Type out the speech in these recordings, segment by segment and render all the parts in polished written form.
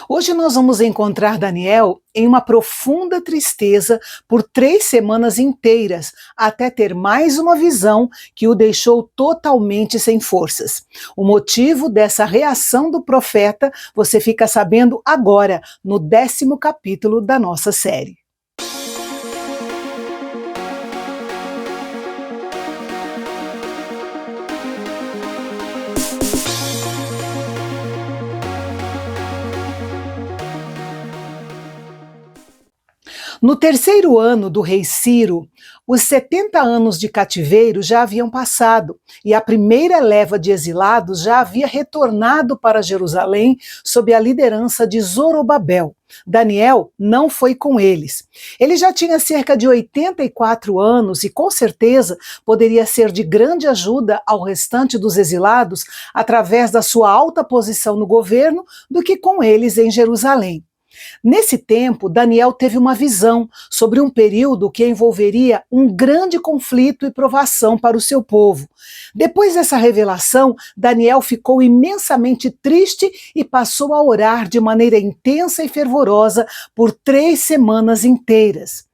Hoje nós vamos encontrar Daniel em uma profunda tristeza por 3 semanas inteiras, até ter mais uma visão que o deixou totalmente sem forças. O motivo dessa reação do profeta você fica sabendo agora, no 10º capítulo da nossa série. No terceiro ano do rei Ciro, os 70 anos de cativeiro já haviam passado e a primeira leva de exilados já havia retornado para Jerusalém sob a liderança de Zorobabel. Daniel não foi com eles. Ele já tinha cerca de 84 anos e com certeza poderia ser de grande ajuda ao restante dos exilados através da sua alta posição no governo do que com eles em Jerusalém. Nesse tempo, Daniel teve uma visão sobre um período que envolveria um grande conflito e provação para o seu povo. Depois dessa revelação, Daniel ficou imensamente triste e passou a orar de maneira intensa e fervorosa por 3 semanas inteiras.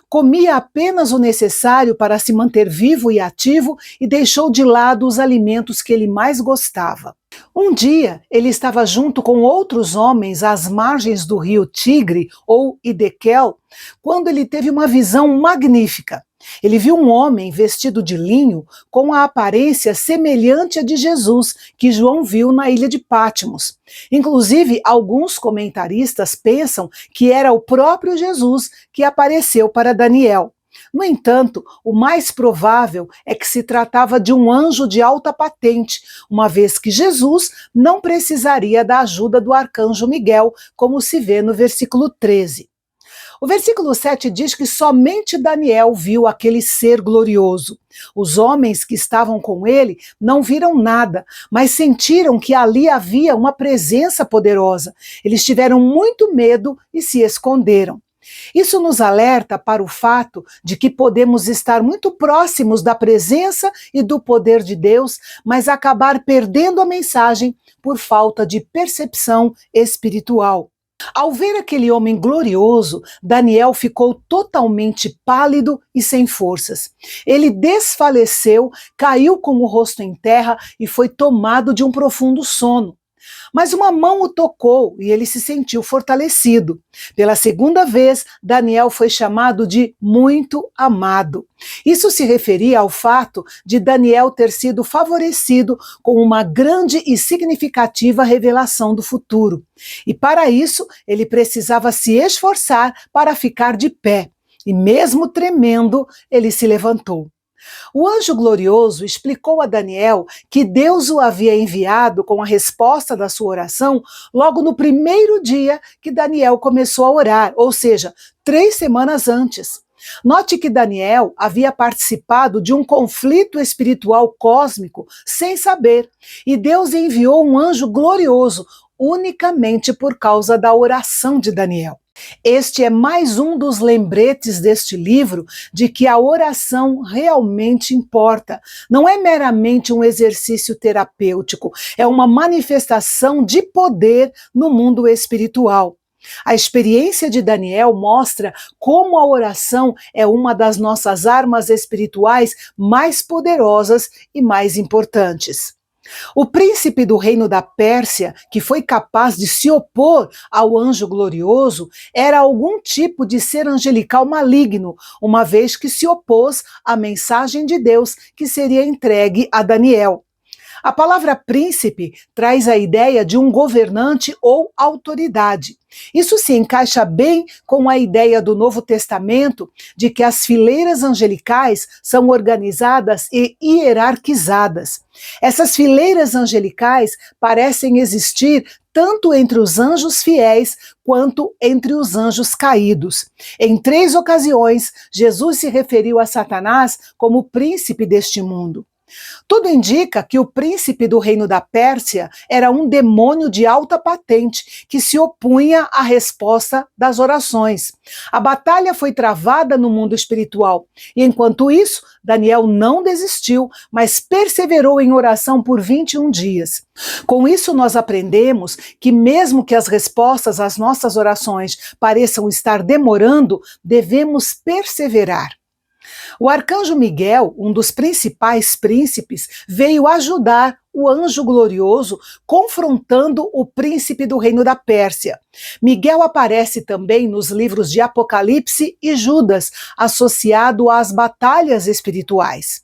Comia apenas o necessário para se manter vivo e ativo e deixou de lado os alimentos que ele mais gostava. Um dia, ele estava junto com outros homens às margens do rio Tigre, ou Hidekel, quando ele teve uma visão magnífica. Ele viu um homem vestido de linho com a aparência semelhante à de Jesus, que João viu na ilha de Patmos. Inclusive, alguns comentaristas pensam que era o próprio Jesus que apareceu para Daniel. No entanto, o mais provável é que se tratava de um anjo de alta patente, uma vez que Jesus não precisaria da ajuda do arcanjo Miguel, como se vê no versículo 13. O versículo 7 diz que somente Daniel viu aquele ser glorioso. Os homens que estavam com ele não viram nada, mas sentiram que ali havia uma presença poderosa. Eles tiveram muito medo e se esconderam. Isso nos alerta para o fato de que podemos estar muito próximos da presença e do poder de Deus, mas acabar perdendo a mensagem por falta de percepção espiritual. Ao ver aquele homem glorioso, Daniel ficou totalmente pálido e sem forças. Ele desfaleceu, caiu com o rosto em terra e foi tomado de um profundo sono. Mas uma mão o tocou e ele se sentiu fortalecido. Pela segunda vez, Daniel foi chamado de muito amado. Isso se referia ao fato de Daniel ter sido favorecido com uma grande e significativa revelação do futuro. E para isso, ele precisava se esforçar para ficar de pé. E mesmo tremendo, ele se levantou. O anjo glorioso explicou a Daniel que Deus o havia enviado com a resposta da sua oração logo no primeiro dia que Daniel começou a orar, ou seja, 3 semanas antes. Note que Daniel havia participado de um conflito espiritual cósmico sem saber, e Deus enviou um anjo glorioso unicamente por causa da oração de Daniel. Este é mais um dos lembretes deste livro de que a oração realmente importa. Não é meramente um exercício terapêutico, é uma manifestação de poder no mundo espiritual. A experiência de Daniel mostra como a oração é uma das nossas armas espirituais mais poderosas e mais importantes. O príncipe do reino da Pérsia, que foi capaz de se opor ao anjo glorioso, era algum tipo de ser angelical maligno, uma vez que se opôs à mensagem de Deus que seria entregue a Daniel. A palavra príncipe traz a ideia de um governante ou autoridade. Isso se encaixa bem com a ideia do Novo Testamento de que as fileiras angelicais são organizadas e hierarquizadas. Essas fileiras angelicais parecem existir tanto entre os anjos fiéis quanto entre os anjos caídos. Em 3 ocasiões, Jesus se referiu a Satanás como príncipe deste mundo. Tudo indica que o príncipe do reino da Pérsia era um demônio de alta patente que se opunha à resposta das orações. A batalha foi travada no mundo espiritual e, enquanto isso, Daniel não desistiu, mas perseverou em oração por 21 dias. Com isso, nós aprendemos que, mesmo que as respostas às nossas orações pareçam estar demorando, devemos perseverar. O arcanjo Miguel, um dos principais príncipes, veio ajudar o anjo glorioso, confrontando o príncipe do reino da Pérsia. Miguel aparece também nos livros de Apocalipse e Judas, associado às batalhas espirituais.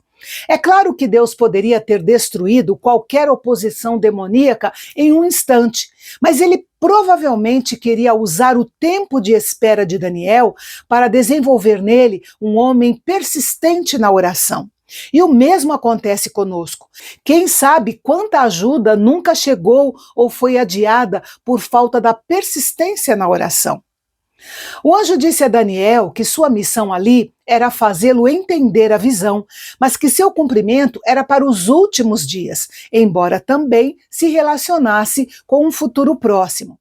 É claro que Deus poderia ter destruído qualquer oposição demoníaca em um instante, mas ele provavelmente queria usar o tempo de espera de Daniel para desenvolver nele um homem persistente na oração. E o mesmo acontece conosco. Quem sabe quanta ajuda nunca chegou ou foi adiada por falta da persistência na oração. O anjo disse a Daniel que sua missão ali era fazê-lo entender a visão, mas que seu cumprimento era para os últimos dias, embora também se relacionasse com um futuro próximo.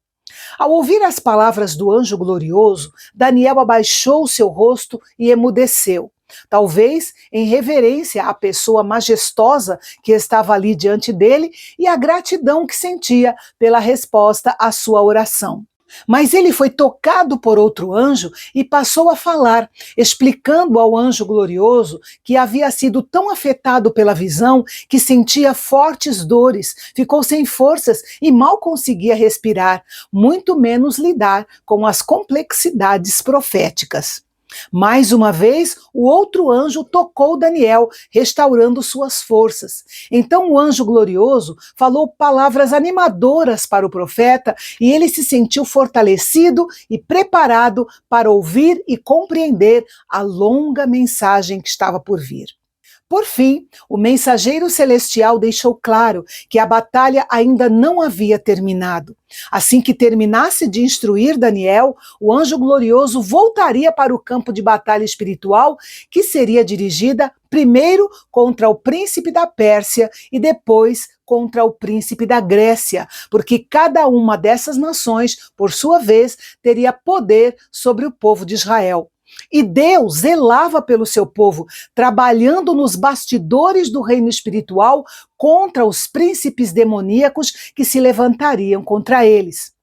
Ao ouvir as palavras do anjo glorioso, Daniel abaixou seu rosto e emudeceu, talvez em reverência à pessoa majestosa que estava ali diante dele e à gratidão que sentia pela resposta à sua oração. Mas ele foi tocado por outro anjo e passou a falar, explicando ao anjo glorioso que havia sido tão afetado pela visão que sentia fortes dores, ficou sem forças e mal conseguia respirar, muito menos lidar com as complexidades proféticas. Mais uma vez, o outro anjo tocou Daniel, restaurando suas forças. Então o anjo glorioso falou palavras animadoras para o profeta e ele se sentiu fortalecido e preparado para ouvir e compreender a longa mensagem que estava por vir. Por fim, o mensageiro celestial deixou claro que a batalha ainda não havia terminado. Assim que terminasse de instruir Daniel, o anjo glorioso voltaria para o campo de batalha espiritual, que seria dirigida primeiro contra o príncipe da Pérsia e depois contra o príncipe da Grécia, porque cada uma dessas nações, por sua vez, teria poder sobre o povo de Israel. E Deus zelava pelo seu povo, trabalhando nos bastidores do reino espiritual contra os príncipes demoníacos que se levantariam contra eles.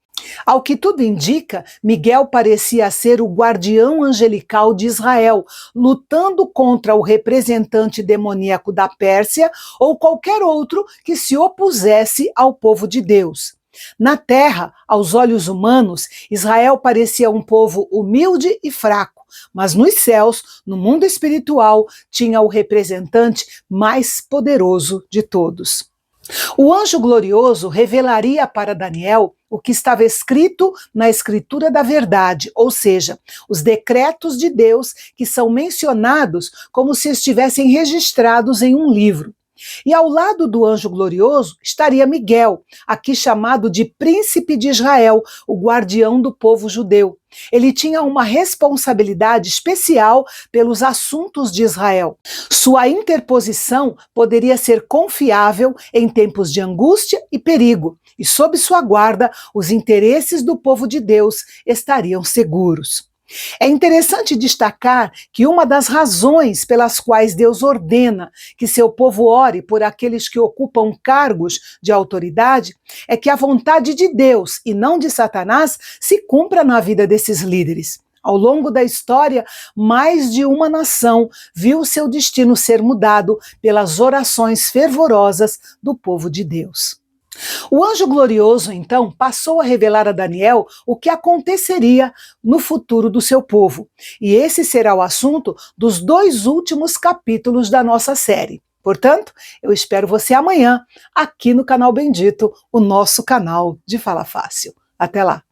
Ao que tudo indica, Miguel parecia ser o guardião angelical de Israel, lutando contra o representante demoníaco da Pérsia ou qualquer outro que se opusesse ao povo de Deus. Na terra, aos olhos humanos, Israel parecia um povo humilde e fraco, mas nos céus, no mundo espiritual, tinha o representante mais poderoso de todos. O anjo glorioso revelaria para Daniel o que estava escrito na Escritura da Verdade, ou seja, os decretos de Deus que são mencionados como se estivessem registrados em um livro. E ao lado do anjo glorioso estaria Miguel, aqui chamado de Príncipe de Israel, o guardião do povo judeu. Ele tinha uma responsabilidade especial pelos assuntos de Israel. Sua interposição poderia ser confiável em tempos de angústia e perigo, e sob sua guarda, os interesses do povo de Deus estariam seguros. É interessante destacar que uma das razões pelas quais Deus ordena que seu povo ore por aqueles que ocupam cargos de autoridade é que a vontade de Deus e não de Satanás se cumpra na vida desses líderes. Ao longo da história, mais de uma nação viu seu destino ser mudado pelas orações fervorosas do povo de Deus. O anjo glorioso, então, passou a revelar a Daniel o que aconteceria no futuro do seu povo. E esse será o assunto dos 2 últimos capítulos da nossa série. Portanto, eu espero você amanhã, aqui no Canal Bendito, o nosso canal de Fala Fácil. Até lá!